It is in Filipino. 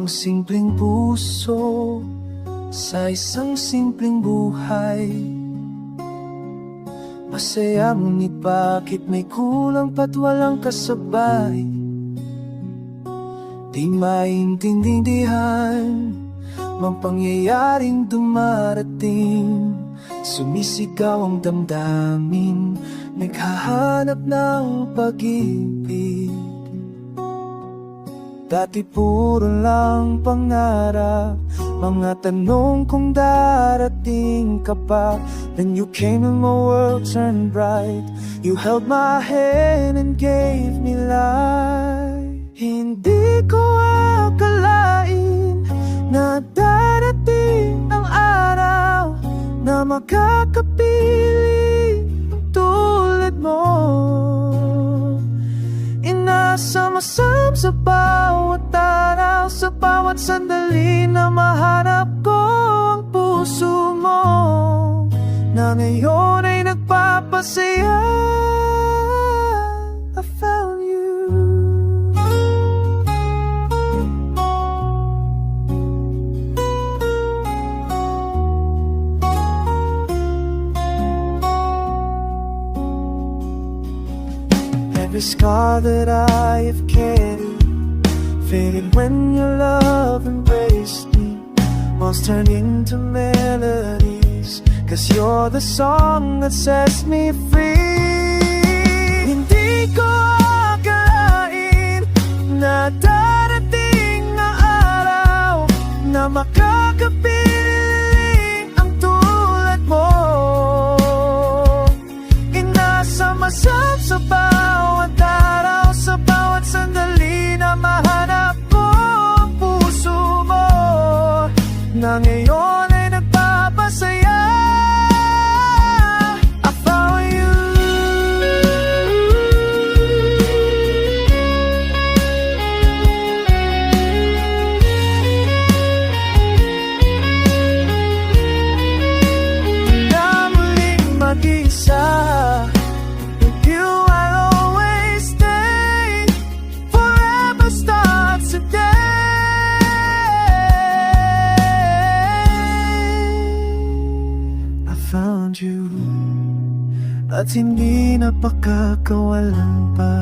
simpleng puso sa isang simpleng buhay. Masaya ngunit bakit may kulang pa't walang kasabay? Di maintindihan mang pangyayaring dumarating. Sumisigaw ang damdamin, naghahanap ng pag-ibig. Dati puro lang pangarap, mga tanong kung darating ka pa. Then you came and my world turned bright. You held my hand and gave me life. Hindi ko akalain na darating ang araw na makakapiling tulad mo. Inasam-asam sa bawat araw, sa bawat sandali na mahanap ko ang puso mo, na ngayon ay nagpapasaya. I found you. Every scar that I have carried faded when your love embraced me. Walls turned into melodies, 'cause you're the song that sets me free. Hindi ko akalain na darating na araw na makakapiling ang tulad mo. Inasam-asam sa bawat araw, sa bawat sandali na mahanap ko ang puso mo, na ngayon ay nagpapasaya. I found you. Na muling mag-isa, with you I'll always stay. Forever starts today. I found you, at hindi napakakawalan pa.